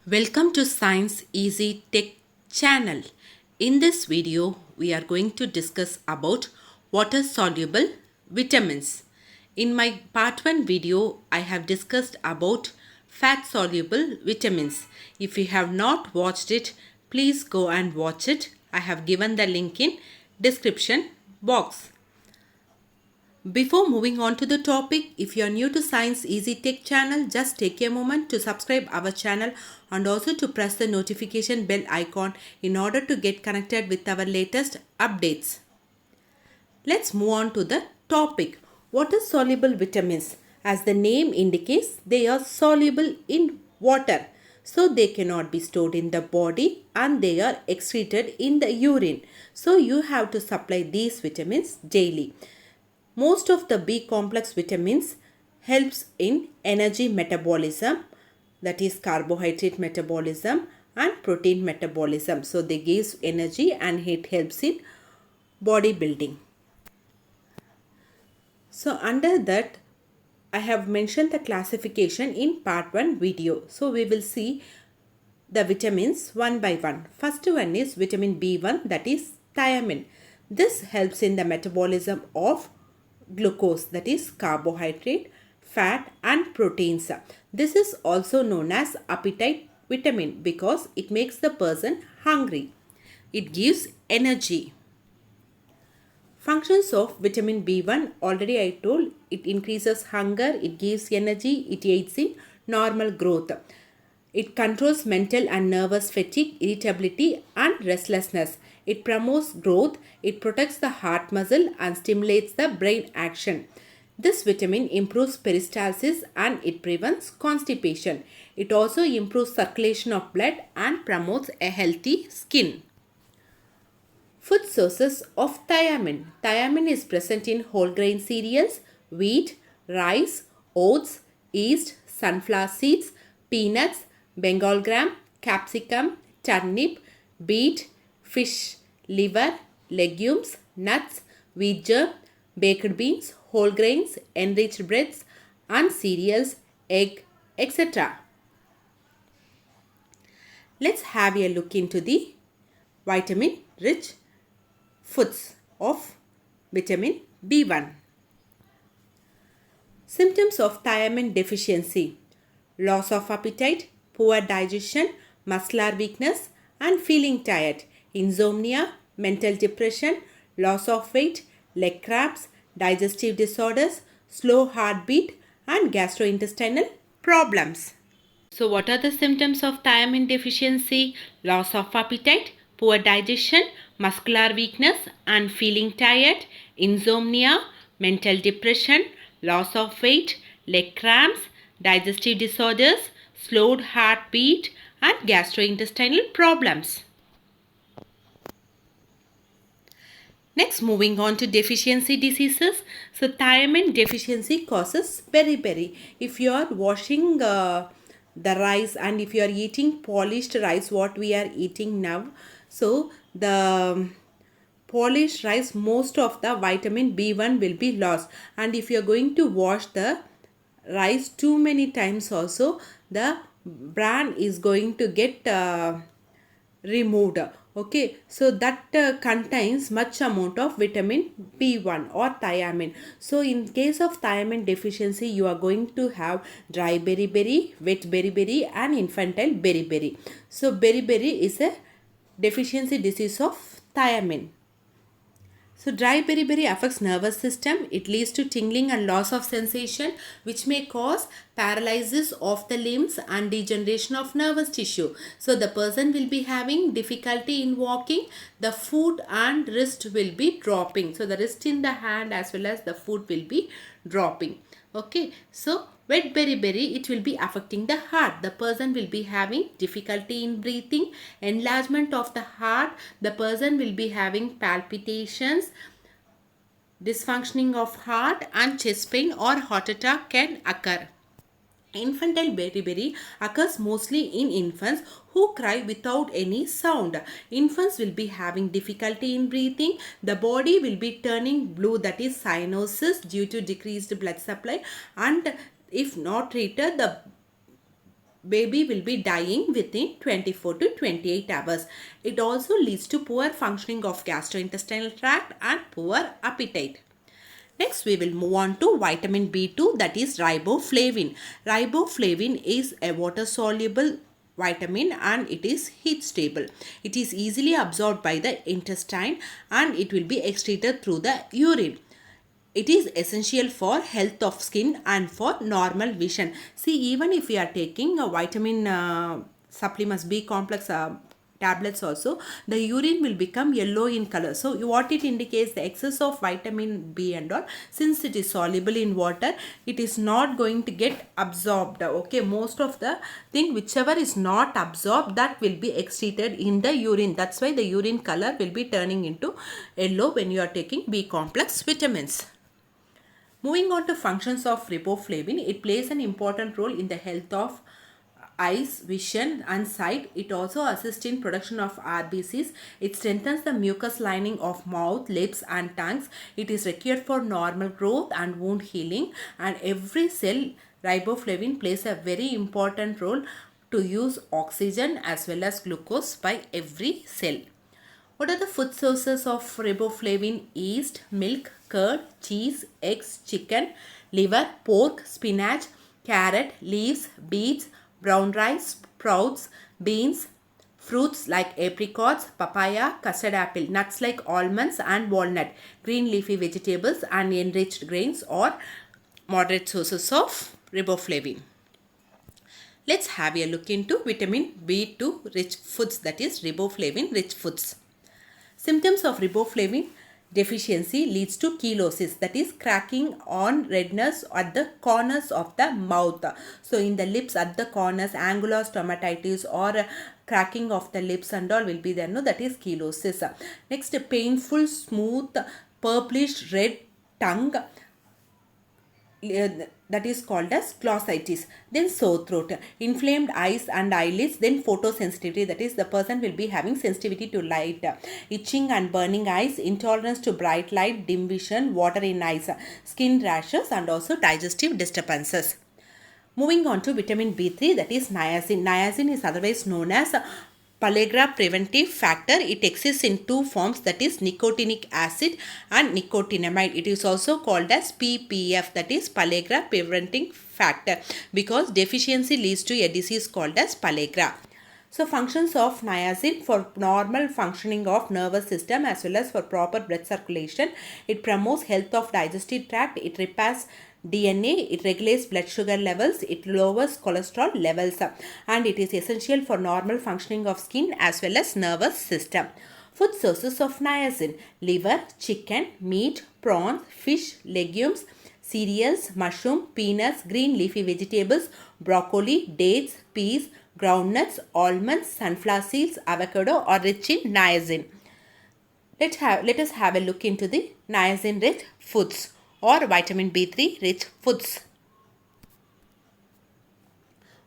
Welcome to Science Easy Tech channel. In this video, we are going to discuss about water soluble vitamins. In my part 1 video, I have discussed about fat soluble vitamins. If you have not watched it, please go and watch it. I have given the link in description box. Before moving on to the topic, if you are new to Science Easy Tech channel, just take a moment to subscribe our channel and also to press the notification bell icon in order to get connected with our latest updates. Let's move on to the topic. Water soluble vitamins. As the name indicates, they are soluble in water. So they cannot be stored in the body and they are excreted in the urine. So you have to supply these vitamins daily. Most of the B complex vitamins helps in energy metabolism, that is carbohydrate metabolism and protein metabolism. So they gives energy and it helps in body building. So under that I have mentioned the classification in part 1 video. So we will see the vitamins one by one. First one is vitamin B1, that is thiamine. This helps in the metabolism of glucose, that is carbohydrate, fat and proteins. This is also known as appetite vitamin because it makes the person hungry. It gives energy. Functions of vitamin B1, already I told, it increases hunger, it gives energy, it aids in normal growth. It controls mental and nervous fatigue, irritability and restlessness. It promotes growth, it protects the heart muscle and stimulates the brain action. This vitamin improves peristalsis and it prevents constipation. It also improves circulation of blood and promotes a healthy skin. Food sources of thiamine. Thiamine is present in whole grain cereals, wheat, rice, oats, yeast, sunflower seeds, peanuts, Bengal gram, capsicum, turnip, beet, fish, liver, legumes, nuts, wheat germ, baked beans, whole grains, enriched breads and cereals, egg, etc. Let's have a look into the vitamin rich foods of vitamin B1. Symptoms of thiamine deficiency: loss of appetite, poor digestion, muscular weakness and feeling tired, insomnia, mental depression, loss of weight, leg cramps, digestive disorders, slow heartbeat and gastrointestinal problems. So what are the symptoms of thiamine deficiency? Loss of appetite, poor digestion, muscular weakness and feeling tired, insomnia, mental depression, loss of weight, leg cramps, digestive disorders, slowed heartbeat and gastrointestinal problems. Next, moving on to deficiency diseases. So thiamine deficiency causes beriberi. If you are washing the rice and if you are eating polished rice, what we are eating now, so the polished rice, most of the vitamin B1 will be lost. And if you are going to wash the rice too many times also, the bran is going to get removed. Okay, so that contains much amount of vitamin B1 or thiamine. So in case of thiamine deficiency, you are going to have dry beriberi, wet beriberi and infantile beriberi. So beriberi is a deficiency disease of thiamine. So dry beriberi affects nervous system. It leads to tingling and loss of sensation, which may cause paralysis of the limbs and degeneration of nervous tissue. So the person will be having difficulty in walking. The foot and wrist will be dropping. So the wrist in the hand as well as the foot will be dropping. Okay, so wet beriberi, it will be affecting the heart. The person will be having difficulty in breathing, enlargement of the heart. The person will be having palpitations, dysfunctioning of heart and chest pain or heart attack can occur. Infantile beriberi occurs mostly in infants who cry without any sound. Infants will be having difficulty in breathing. The body will be turning blue, that is cyanosis, due to decreased blood supply, and if not treated, the baby will be dying within 24 to 28 hours. It also leads to poor functioning of gastrointestinal tract and poor appetite. Next, we will move on to vitamin B2, that is riboflavin. Riboflavin is a water soluble vitamin and it is heat stable. It is easily absorbed by the intestine and it will be excreted through the urine. It is essential for health of skin and for normal vision. See, even if we are taking a vitamin supplements, B complex tablets also, the urine will become yellow in color. So what it indicates, the excess of vitamin B and all, since it is soluble in water, it is not going to get absorbed. Okay, most of the thing whichever is not absorbed, that will be excreted in the urine. That's why the urine color will be turning into yellow when you are taking B complex vitamins. Moving on to functions of riboflavin, it plays an important role in the health of eyes, vision and sight. It also assists in production of RBCs. It strengthens the mucous lining of mouth, lips and tongues. It is required for normal growth and wound healing, and every cell riboflavin plays a very important role to use oxygen as well as glucose by every cell. What are the food sources of riboflavin? Yeast, milk, curd, cheese, eggs, chicken, liver, pork, spinach, carrot, leaves, beets, brown rice, sprouts, beans, fruits like apricots, papaya, custard apple, nuts like almonds and walnut, green leafy vegetables and enriched grains or moderate sources of riboflavin. Let's have a look into vitamin B2 rich foods, that is riboflavin rich foods. Symptoms of riboflavin deficiency leads to chelosis, that is cracking on redness at the corners of the mouth. So in the lips at the corners, angular stomatitis or cracking of the lips and all will be there. No, that is chelosis. Next, painful, smooth, purplish red tongue, that is called as glossitis. Then sore throat, inflamed eyes and eyelids, then photosensitivity, that is the person will be having sensitivity to light, itching and burning eyes, intolerance to bright light, dim vision, water in eyes, skin rashes and also digestive disturbances. Moving on to vitamin B3, that is niacin. Niacin is otherwise known as pellagra preventive factor. It exists in two forms, that is nicotinic acid and nicotinamide. It is also called as PPF, that is pellagra preventing factor, because deficiency leads to a disease called as pellagra. So functions of niacin for normal functioning of nervous system as well as for proper blood circulation. It promotes health of digestive tract. It repairs DNA, it regulates blood sugar levels, it lowers cholesterol levels, and it is essential for normal functioning of skin as well as nervous system. Food sources of niacin: liver, chicken, meat, prawns, fish, legumes, cereals, mushroom, peanuts, green leafy vegetables, broccoli, dates, peas, groundnuts, almonds, sunflower seeds, avocado are rich in niacin. Let us have a look into the niacin rich foods or vitamin B3 rich foods.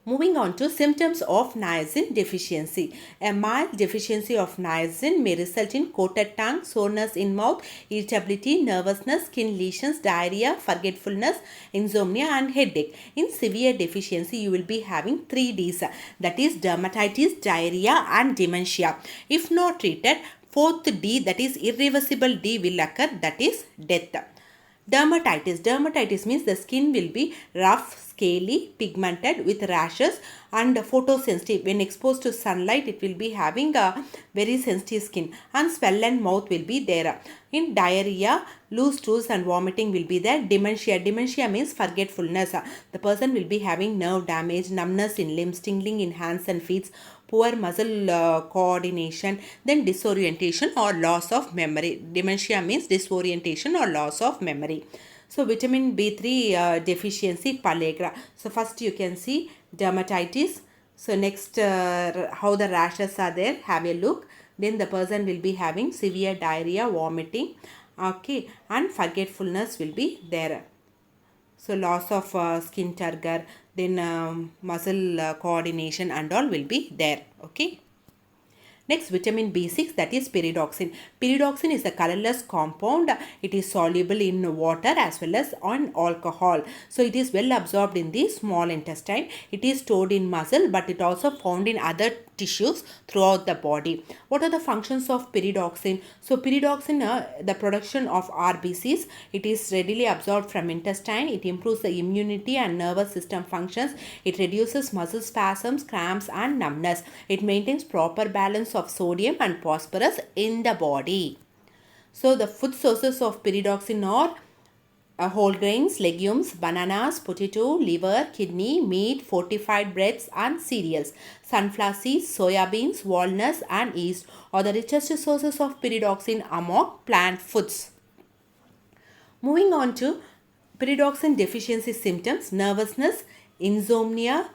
Moving on to symptoms of niacin deficiency. A mild deficiency of niacin may result in coated tongue, soreness in mouth, irritability, nervousness, skin lesions, diarrhea, forgetfulness, insomnia and headache. In severe deficiency, you will be having 3 Ds, that is dermatitis, diarrhea and dementia. If not treated, 4th D, that is irreversible D will occur, that is death. Dermatitis. Dermatitis means the skin will be rough, scaly, pigmented with rashes and photosensitive. When exposed to sunlight, it will be having a very sensitive skin, and swollen mouth will be there. In diarrhea, loose stools and vomiting will be there. Dementia. Dementia means forgetfulness. The person will be having nerve damage, numbness in limbs, tingling in hands and feet, poor muscle coordination, then disorientation or loss of memory. Dementia means disorientation or loss of memory. So vitamin B3 deficiency, pellagra. So first you can see dermatitis. So next how the rashes are there, have a look. Then the person will be having severe diarrhea, vomiting, okay, and forgetfulness will be there. So loss of skin turgor, then muscle coordination and all will be there. Okay. Next, vitamin B6, that is pyridoxine. Pyridoxine is a colorless compound. It is soluble in water as well as on alcohol. So it is well absorbed in the small intestine. It is stored in muscle, but it also found in other tissues throughout the body. What are the functions of pyridoxine? So pyridoxine, the production of RBCs, it is readily absorbed from intestine. It improves the immunity and nervous system functions. It reduces muscle spasms, cramps and numbness. It maintains proper balance of sodium and phosphorus in the body. So the food sources of pyridoxine are whole grains, legumes, bananas, potato, liver, kidney, meat, fortified breads and cereals. Sunflower seeds, soya beans, walnuts and yeast are the richest sources of pyridoxine among plant foods. Moving on to pyridoxine deficiency symptoms: nervousness, insomnia,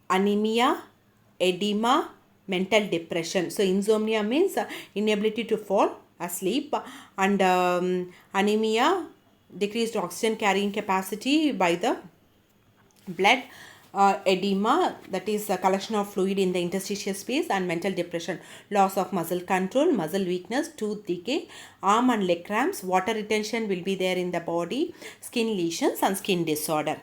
anemia, edema, mental depression. So insomnia means inability to fall asleep, and anemia, decreased oxygen carrying capacity by the blood. Edema, that is a collection of fluid in the interstitial space, and mental depression, loss of muscle control, muscle weakness, tooth decay, arm and leg cramps, water retention will be there in the body, skin lesions and skin disorder.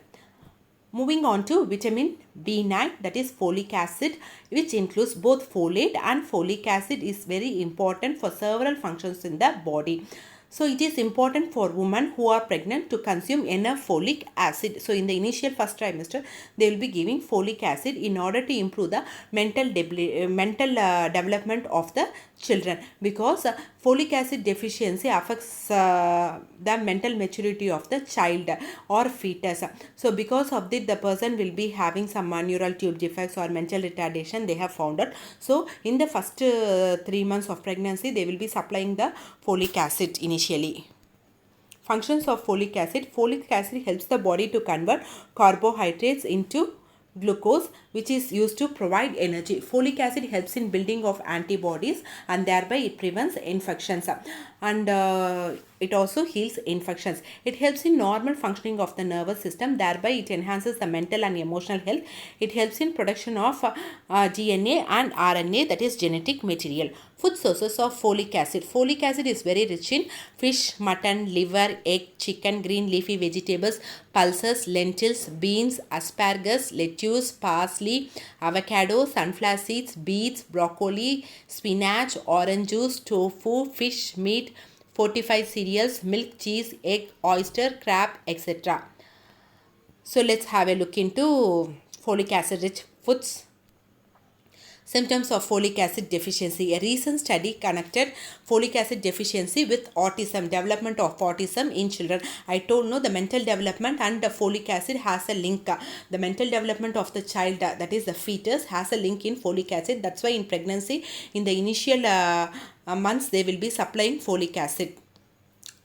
Moving on to vitamin B9, that is folic acid, which includes both folate and folic acid, is very important for several functions in the body. So it is important for women who are pregnant to consume enough folic acid. So in the initial first trimester, they will be giving folic acid in order to improve the mental development of the children, because folic acid deficiency affects the mental maturity of the child or fetus. So because of this, the person will be having some neural tube defects or mental retardation, they have found out. So in the first 3 months of pregnancy, they will be supplying the folic acid initially. Functions of folic acid: folic acid helps the body to convert carbohydrates into glucose, which is used to provide energy. Folic acid helps in building of antibodies, and thereby it prevents infections, and it also heals infections. It helps in normal functioning of the nervous system, thereby it enhances the mental and emotional health. It helps in production of DNA and RNA, that is genetic material. Food sources of folic acid: folic acid is very rich in fish, mutton, liver, egg, chicken, green leafy vegetables, pulses, lentils, beans, asparagus, lettuce, parsley, avocado, sunflower seeds, beets, broccoli, spinach, orange juice, tofu, fish, meat, fortified cereals, milk, cheese, egg, oyster, crab, etc. So let's have a look into folic acid rich foods. Symptoms of folic acid deficiency. A recent study connected folic acid deficiency with autism, development of autism in children. I told no, the mental development and the folic acid has a link. The mental development of the child, that is the fetus, has a link in folic acid. That's why in pregnancy, in the initial months, they will be supplying folic acid.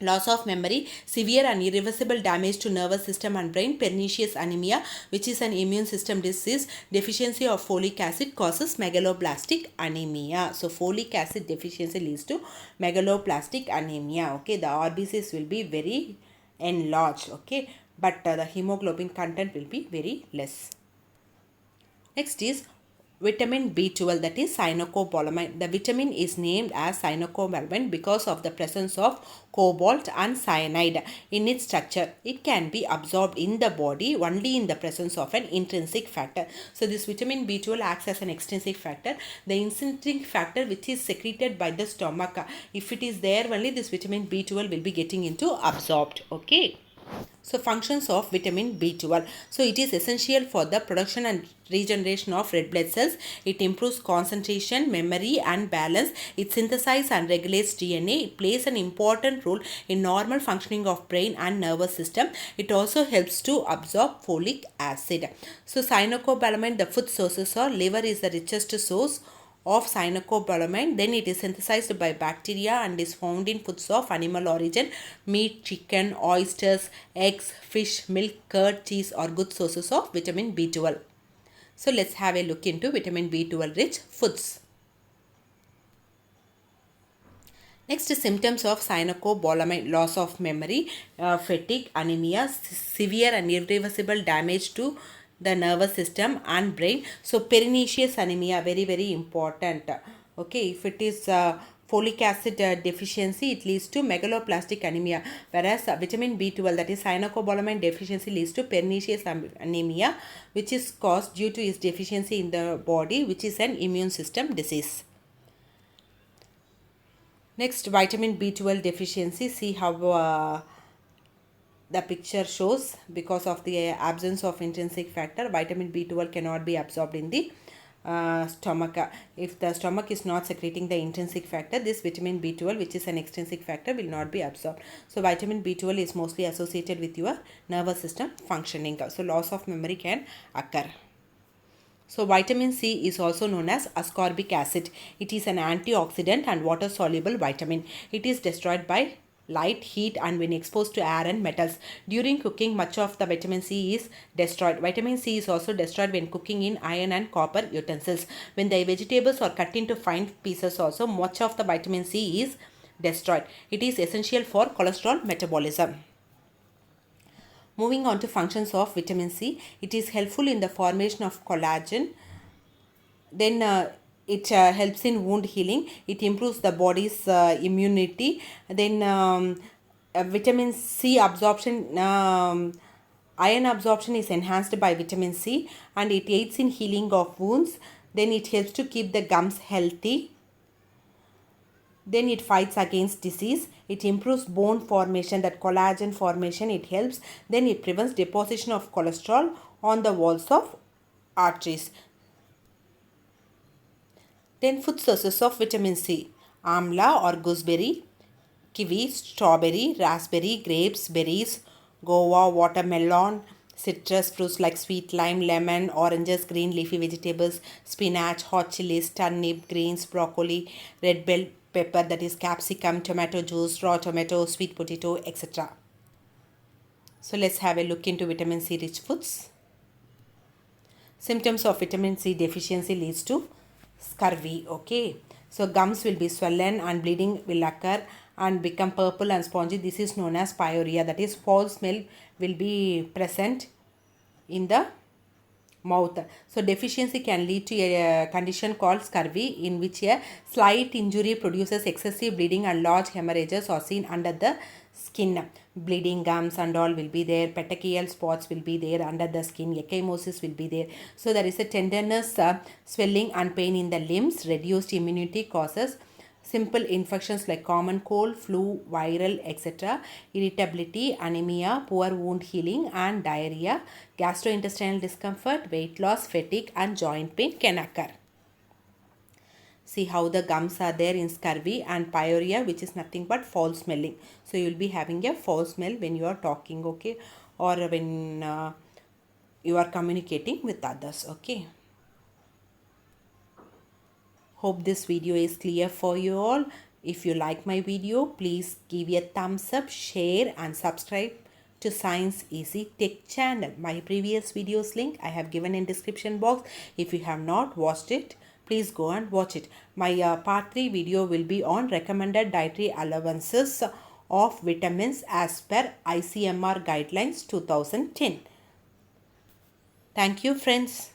Loss of memory, severe and irreversible damage to nervous system and brain, pernicious anemia, which is an immune system disease. Deficiency of folic acid causes megaloblastic anemia. So folic acid deficiency leads to megaloblastic anemia. Okay, the RBCs will be very enlarged. Okay, but the hemoglobin content will be very less. Next is vitamin B12, that is cyanocobalamin. The vitamin is named as cyanocobalamin because of the presence of cobalt and cyanide in its structure. It can be absorbed in the body only in the presence of an intrinsic factor. So this vitamin B12 acts as an extrinsic factor. The intrinsic factor, which is secreted by the stomach, if it is there only, this vitamin B12 will be getting into absorbed. Okay. So functions of vitamin B12. So it is essential for the production and regeneration of red blood cells. It improves concentration, memory and balance. It synthesizes and regulates DNA. It plays an important role in normal functioning of brain and nervous system. It also helps to absorb folic acid. So cyanocobalamin, the food sources are: liver is the richest source of cyanocobalamin. Then it is synthesized by bacteria and is found in foods of animal origin. Meat, chicken, oysters, eggs, fish, milk, curd, cheese are good sources of vitamin B12. So let's have a look into vitamin B12 rich foods. Next, symptoms of cyanocobalamin: loss of memory, fatigue, anemia, severe and irreversible damage to the nervous system and brain. So pernicious anemia, very important. Okay, if it is folic acid deficiency, it leads to megaloblastic anemia, whereas vitamin B12, that is cyanocobalamin deficiency, leads to pernicious anemia, which is caused due to its deficiency in the body, which is an immune system disease. Next, vitamin B12 deficiency. See how the picture shows. Because of the absence of intrinsic factor, vitamin B12 cannot be absorbed in the stomach. If the stomach is not secreting the intrinsic factor, this vitamin B12, which is an extrinsic factor, will not be absorbed. So vitamin B12 is mostly associated with your nervous system functioning. So loss of memory can occur. So vitamin C is also known as ascorbic acid. It is an antioxidant and water soluble vitamin. It is destroyed by light, heat, and when exposed to air and metals. During cooking, much of the vitamin C is destroyed. Vitamin C is also destroyed when cooking in iron and copper utensils. When the vegetables are cut into fine pieces also, much of the vitamin C is destroyed. It is essential for cholesterol metabolism. Moving on to functions of vitamin C, it is helpful in the formation of collagen. Then it helps in wound healing. It improves the body's immunity. Then vitamin C absorption, iron absorption is enhanced by vitamin C, and it aids in healing of wounds. Then it helps to keep the gums healthy. Then it fights against disease. It improves bone formation, that collagen formation it helps. Then it prevents deposition of cholesterol on the walls of arteries. Then food sources of vitamin C: amla or gooseberry, kiwi, strawberry, raspberry, grapes, berries, guava, watermelon, citrus fruits like sweet lime, lemon, oranges, green leafy vegetables, spinach, hot chilies, turnip, greens, broccoli, red bell pepper, that is capsicum, tomato juice, raw tomato, sweet potato, etc. So let's have a look into vitamin C rich foods. Symptoms of vitamin C deficiency leads to scurvy. Okay, so gums will be swollen and bleeding will occur and become purple and spongy. This is known as pyuria, that is foul smell will be present in the mouth. So deficiency can lead to a condition called scurvy, in which a slight injury produces excessive bleeding and large hemorrhages are seen under the skin. Bleeding gums and all will be there. Petechial spots will be there under the skin. Ecchymosis will be there. So there is a tenderness, swelling and pain in the limbs. Reduced immunity causes simple infections like common cold, flu, viral, etc. Irritability, anemia, poor wound healing and diarrhea. Gastrointestinal discomfort, weight loss, fatigue and joint pain can occur. See how the gums are there in scurvy and pyuria, which is nothing but foul smelling. So you will be having a foul smell when you are talking, okay, or when you are communicating with others, okay. Hope this video is clear for you all. If you like my video, please give a thumbs up, share and subscribe to Science Easy Tech channel. My previous videos link I have given in description box. If you have not watched it, please go and watch it. My part 3 video will be on recommended dietary allowances of vitamins as per ICMR guidelines 2010. Thank you friends.